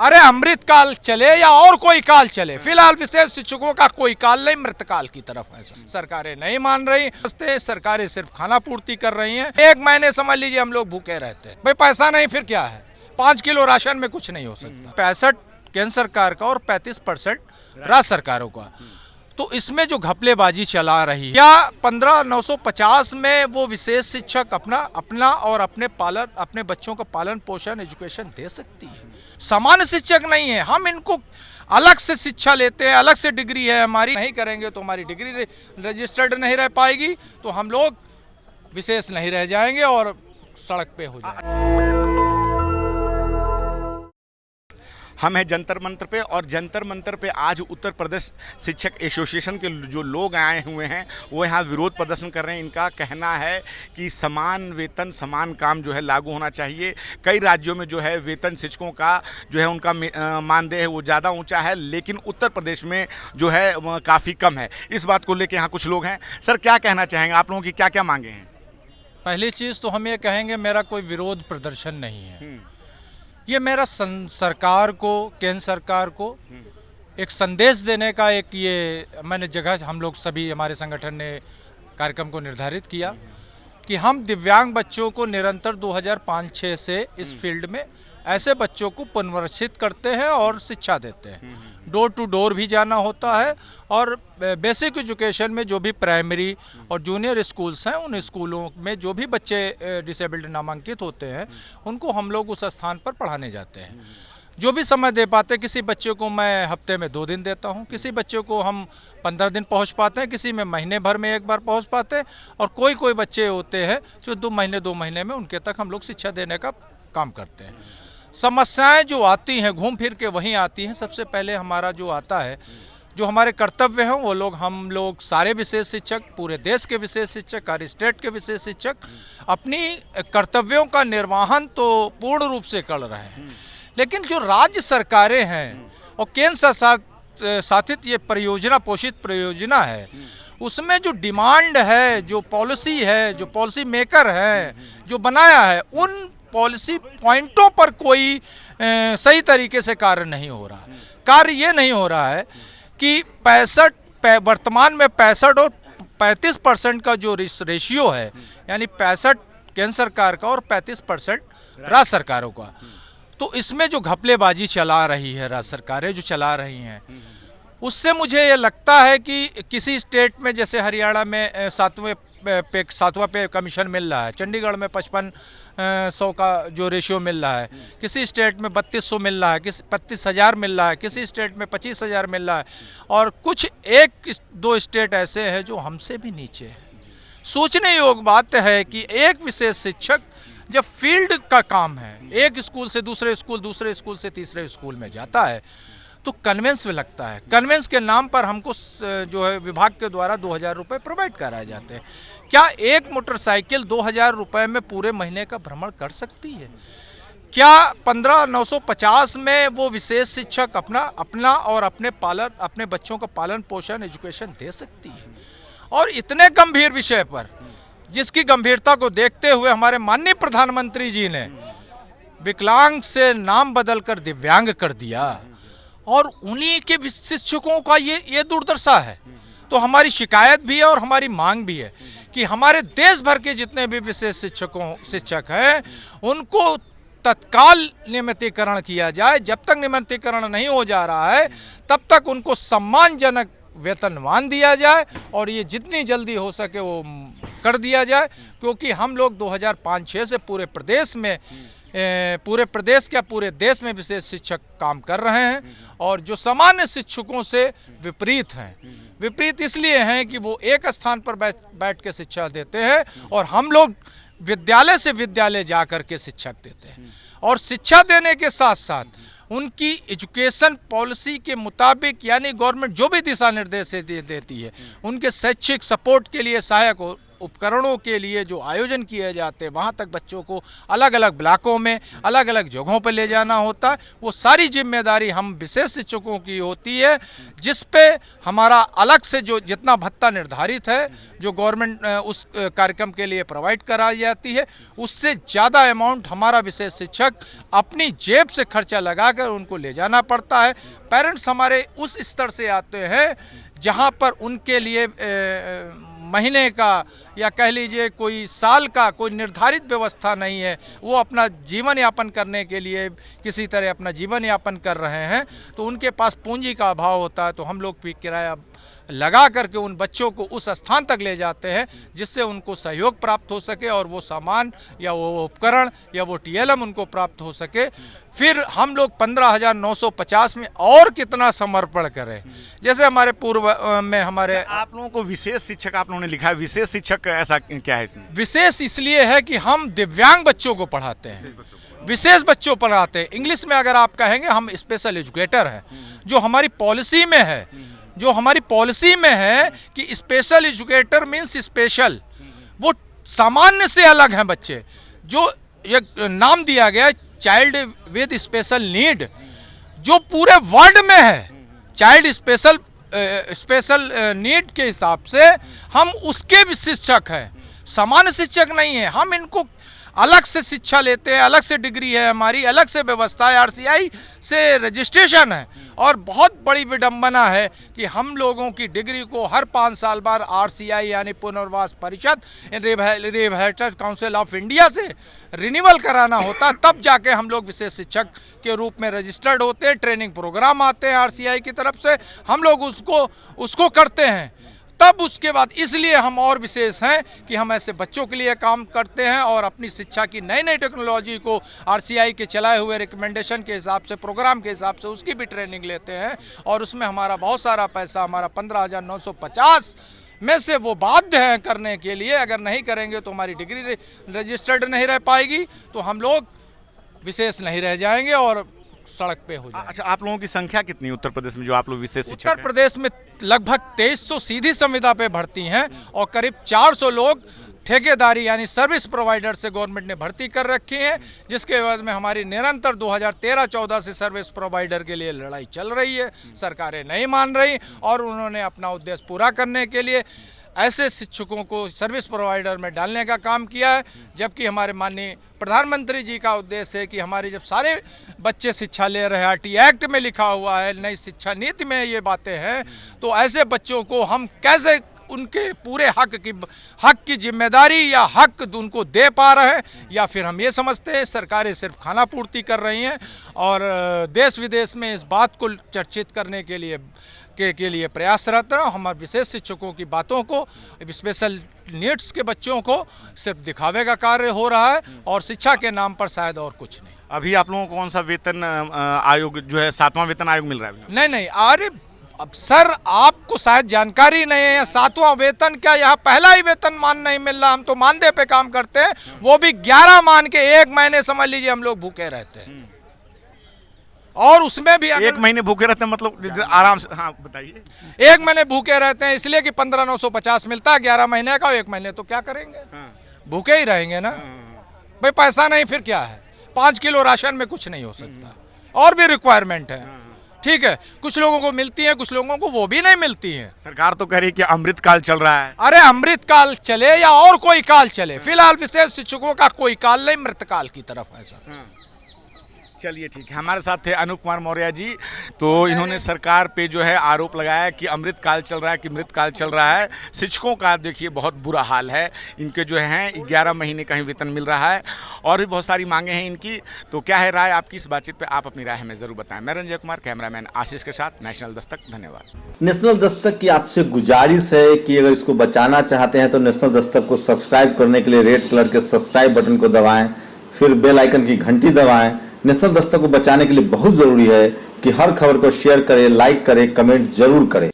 अरे अमृत काल चले या और कोई काल चले, फिलहाल विशेष शिक्षकों का कोई काल नहीं, मृत काल की तरफ है। सरकारें नहीं मान रही, सरकारें सिर्फ खाना पूर्ति कर रही हैं। एक महीने समझ लीजिए हम लोग भूखे रहते हैं, भाई पैसा नहीं फिर क्या है, 5 किलो राशन में कुछ नहीं हो सकता। 65 केंद्र सरकार का और 35% राज्य सरकारों का, तो इसमें जो घपलेबाजी चला रही है, क्या 15,950 में वो विशेष शिक्षक अपना और अपने बच्चों का पालन पोषण एजुकेशन दे सकती है? सामान्य शिक्षक नहीं है, हम इनको अलग से शिक्षा लेते हैं, अलग से डिग्री है हमारी, नहीं करेंगे तो हमारी डिग्री रजिस्टर्ड नहीं रह पाएगी, तो हम लोग विशेष नहीं रह जाएंगे और सड़क पे हो जाएंगे। हम हैं जंतर मंतर पे, और जंतर मंतर पे आज उत्तर प्रदेश शिक्षक एसोसिएशन के जो लोग आए हुए हैं वो यहाँ विरोध प्रदर्शन कर रहे हैं। इनका कहना है कि समान वेतन समान काम जो है लागू होना चाहिए। कई राज्यों में जो है वेतन शिक्षकों का जो है उनका मानदेय है वो ज़्यादा ऊंचा है, लेकिन उत्तर प्रदेश में जो है काफ़ी कम है। इस बात को लेकर यहाँ कुछ लोग हैं। सर, क्या कहना चाहेंगे, आप लोगों की क्या क्या मांगे हैं? पहली चीज़ तो हम ये कहेंगे, मेरा कोई विरोध प्रदर्शन नहीं है, ये मेरा सरकार को, केंद्र सरकार को एक संदेश देने का एक ये मैंने जगह, हम लोग सभी हमारे संगठन ने कार्यक्रम को निर्धारित किया कि हम दिव्यांग बच्चों को निरंतर 2005-06 से इस फील्ड में ऐसे बच्चों को पुनर्वसित करते हैं और शिक्षा देते हैं। डोर टू डोर भी जाना होता है और बेसिक एजुकेशन में जो भी प्राइमरी और जूनियर स्कूल्स हैं, उन स्कूलों में जो भी बच्चे डिसेबल्ड नामांकित होते हैं उनको हम लोग उस स्थान पर पढ़ाने जाते हैं। जो भी समय दे पाते, किसी बच्चे को मैं हफ्ते में 2 दिन देता हूं, किसी बच्चे को हम 15 दिन पहुंच पाते हैं, किसी में महीने भर में एक बार पहुंच पाते हैं, और कोई कोई बच्चे होते हैं जो 2 महीने में उनके तक हम लोग शिक्षा देने का काम करते हैं। समस्याएं जो आती हैं घूम फिर के वहीं आती हैं। सबसे पहले हमारा जो आता है, जो हमारे कर्तव्य हैं वो लोग, हम लोग सारे विशेष शिक्षक, पूरे देश के विशेष शिक्षक, हर स्टेट के विशेष शिक्षक अपनी कर्तव्यों का निर्वहन तो पूर्ण रूप से कर रहे हैं, लेकिन जो राज्य सरकारें हैं और केंद्र शासित ये परियोजना पोषित परियोजना है, उसमें जो डिमांड है, जो पॉलिसी है, जो पॉलिसी मेकर है, जो बनाया है, उन पॉलिसी पॉइंटों पर कोई सही तरीके से कार्य नहीं हो रहा। कार्य ये नहीं हो रहा है कि वर्तमान में 65 और 35% का जो रेशियो है, यानी 65 केंद्र सरकार का और 35% राज्य सरकारों का, तो इसमें जो घपलेबाजी चला रही है राज्य सरकारें जो चला रही हैं, उससे मुझे ये लगता है कि किसी स्टेट में जैसे हरियाणा में 7वां पे कमीशन मिल रहा है, चंडीगढ़ में 5500 का जो रेशियो मिल रहा है, किसी स्टेट में 3200 मिल रहा है, किसी 32,000 मिल रहा है, किसी स्टेट में 25,000 मिल रहा है, और कुछ 1-2 स्टेट ऐसे हैं जो हमसे भी नीचे है। सोचने योग्य बात है कि एक विशेष शिक्षक जब फील्ड का काम है, एक स्कूल से दूसरे स्कूल, दूसरे स्कूल से तीसरे स्कूल में जाता है, तो कन्वेंस में लगता है। कन्वेंस के नाम पर हमको जो है विभाग के द्वारा 2,000 रुपये प्रोवाइड कराए जाते हैं। क्या एक मोटरसाइकिल 2,000 रुपये में पूरे महीने का भ्रमण कर सकती है? क्या 15,950 में वो विशेष शिक्षक अपना और अपने बच्चों का पालन पोषण एजुकेशन दे सकती है? और इतने गंभीर विषय पर, जिसकी गंभीरता को देखते हुए हमारे माननीय प्रधानमंत्री जी ने विकलांग से नाम बदलकर दिव्यांग कर दिया, और उन्हीं के शिक्षकों का ये दुर्दशा है। तो हमारी शिकायत भी है और हमारी मांग भी है कि हमारे देश भर के जितने भी विशेष शिक्षक हैं उनको तत्काल नियमितीकरण किया जाए। जब तक नियमितीकरण नहीं हो जा रहा है तब तक उनको सम्मानजनक वेतनमान दिया जाए, और ये जितनी जल्दी हो सके वो कर दिया जाए, क्योंकि हम लोग 2005-06 से पूरे प्रदेश क्या पूरे देश में विशेष शिक्षक काम कर रहे हैं, और जो सामान्य शिक्षकों से विपरीत हैं। विपरीत इसलिए हैं कि वो एक स्थान पर बैठ के शिक्षा देते हैं, और हम लोग विद्यालय से विद्यालय जा कर के शिक्षक देते हैं, और शिक्षा देने के साथ साथ उनकी एजुकेशन पॉलिसी के मुताबिक, यानी गवर्नमेंट जो भी दिशा निर्देश देती है, उनके शैक्षिक सपोर्ट के लिए, सहायक उपकरणों के लिए जो आयोजन किए जाते हैं वहाँ तक बच्चों को अलग अलग ब्लॉकों में अलग अलग जगहों पर ले जाना होता है। वो सारी जिम्मेदारी हम विशेष शिक्षकों की होती है, जिस पे हमारा अलग से जो जितना भत्ता निर्धारित है जो गवर्नमेंट उस कार्यक्रम के लिए प्रोवाइड कराई जाती है, उससे ज़्यादा अमाउंट हमारा विशेष शिक्षक अपनी जेब से खर्चा लगाकर उनको ले जाना पड़ता है। पेरेंट्स हमारे उस स्तर से आते हैं जहाँ पर उनके लिए महीने का या कह लीजिए कोई साल का कोई निर्धारित व्यवस्था नहीं है, वो अपना जीवन यापन करने के लिए किसी तरह अपना जीवन यापन कर रहे हैं, तो उनके पास पूंजी का अभाव होता है। तो हम लोग भी किराया लगा करके उन बच्चों को उस स्थान तक ले जाते हैं जिससे उनको सहयोग प्राप्त हो सके और वो सामान या वो उपकरण या वो TLM उनको प्राप्त हो सके। फिर हम लोग 15,950 में और कितना समर्पण करें। जैसे हमारे पूर्व में हमारे आप लोगों को विशेष शिक्षक आप लोगों ने लिखा है, विशेष शिक्षक ऐसा क्या है इसमें? विशेष इसलिए है कि हम दिव्यांग बच्चों को पढ़ाते हैं, विशेष बच्चों पढ़ाते हैं। इंग्लिश में अगर आप कहेंगे हम स्पेशल एजुकेटर हैं। जो हमारी पॉलिसी में है, जो हमारी पॉलिसी में है कि स्पेशल एजुकेटर मीन्स स्पेशल, वो सामान्य से अलग हैं बच्चे। जो एक नाम दिया गया चाइल्ड विद स्पेशल नीड, जो पूरे वर्ल्ड में है चाइल्ड स्पेशल नीड के हिसाब से हम उसके भी शिक्षक हैं, सामान्य शिक्षक नहीं है। हम इनको अलग से शिक्षा लेते हैं, अलग से डिग्री है हमारी, अलग से व्यवस्था है, RCI से रजिस्ट्रेशन है। और बहुत बड़ी विडंबना है कि हम लोगों की डिग्री को हर 5 साल बाद RCI यानी पुनर्वास परिषद रिहैबिलिटेशन काउंसिल ऑफ इंडिया से रिन्यूअल कराना होता, तब जाके हम लोग विशेष शिक्षक के रूप में रजिस्टर्ड होते हैं। ट्रेनिंग प्रोग्राम आते हैं RCI की तरफ से, हम लोग उसको करते हैं। तब उसके बाद इसलिए हम और विशेष हैं कि हम ऐसे बच्चों के लिए काम करते हैं और अपनी शिक्षा की नई नई टेक्नोलॉजी को RCI के चलाए हुए रिकमेंडेशन के हिसाब से, प्रोग्राम के हिसाब से उसकी भी ट्रेनिंग लेते हैं। और उसमें हमारा बहुत सारा पैसा, हमारा 15,950 में से वो बाध्य हैं करने के लिए। अगर नहीं करेंगे तो हमारी डिग्री रजिस्टर्ड नहीं रह पाएगी, तो हम लोग विशेष नहीं रह जाएंगे और सड़क पे हो जाए। अच्छा, आप लोगों की संख्या कितनी है उत्तर प्रदेश में जो आप लोग विशेष शिक्षक हैं? उत्तर प्रदेश में लगभग 2300 सीधी संविदा पे भर्ती हैं और करीब 400 लोग ठेकेदारी यानी सर्विस प्रोवाइडर से गवर्नमेंट ने भर्ती कर रखी है, जिसके बाद में हमारी निरंतर 2013-14 से सर्विस प्रोवाइडर के लिए लड़ाई चल रही है। सरकारें नहीं मान रही और उन्होंने अपना उद्देश्य पूरा करने के लिए ऐसे शिक्षकों को सर्विस प्रोवाइडर में डालने का काम किया है। जबकि हमारे माननीय प्रधानमंत्री जी का उद्देश्य है कि हमारे जब सारे बच्चे शिक्षा ले रहे हैं, RT एक्ट में लिखा हुआ है, नई शिक्षा नीति में ये बातें हैं, तो ऐसे बच्चों को हम कैसे उनके पूरे हक की जिम्मेदारी या हक उनको दे पा रहे हैं, या फिर हम ये समझते हैं सरकारें सिर्फ खाना पूर्ति कर रही हैं और देश विदेश में इस बात को चर्चित करने के लिए प्रयासरत हैं। हमारे विशेष शिक्षकों की बातों को, स्पेशल नीड्स के बच्चों को सिर्फ दिखावे का कार्य हो रहा है और शिक्षा के नाम पर शायद और कुछ नहीं। अभी आप लोगों को कौन सा वेतन आयोग जो है 7वां वेतन आयोग मिल रहा है? नहीं, अरे अब सर आपको शायद जानकारी नहीं है, 7वां वेतन क्या, यहाँ पहला ही वेतन मान नहीं मिल रहा। हम तो मानदेय पे काम करते हैं, वो भी 11 मान के 1 महीने समझ लीजिए हम लोग भूखे रहते हैं। और उसमें भी 1 महीने भूखे रहते हैं मतलब आराम से? हाँ बताइए। 1 महीने भूखे रहते हैं इसलिए कि 15,950 मिलता है 11 महीने का। 1 महीने तो क्या करेंगे, भूखे ही रहेंगे ना भाई। पैसा नहीं फिर क्या है, 5 किलो राशन में कुछ नहीं हो सकता। और भी रिक्वायरमेंट है, ठीक है। कुछ लोगों को मिलती है, कुछ लोगों को वो भी नहीं मिलती है। सरकार तो कह रही है कि अमृत काल चल रहा है। अरे अमृत काल चले या और कोई काल चले, फिलहाल विशेष शिक्षकों का कोई काल नहीं, मृत काल की तरफ है सर। चलिए ठीक है, हमारे साथ थे अनूप कुमार मौर्य जी। तो इन्होंने सरकार पे जो है आरोप लगाया कि अमृत काल चल रहा है, कि मृत काल चल रहा है। शिक्षकों का देखिए बहुत बुरा हाल है, इनके जो हैं 11 महीने का ही वेतन मिल रहा है और भी बहुत सारी मांगे हैं इनकी। तो क्या है राय आपकी इस बातचीत पे, आप अपनी राय हमें जरूर बताएं। मैं रंजय कुमार, कैमरामैन आशीष के साथ, नेशनल दस्तक। धन्यवाद। नेशनल दस्तक की आपसे गुजारिश है कि अगर इसको बचाना चाहते हैं तो नेशनल दस्तक को सब्सक्राइब करने के लिए रेड कलर के सब्सक्राइब बटन को दबाएं, फिर बेल आइकन की घंटी दबाएं। नेशनल दस्तक को बचाने के लिए बहुत जरूरी है कि हर खबर को शेयर करें, लाइक करें, कमेंट जरूर करें।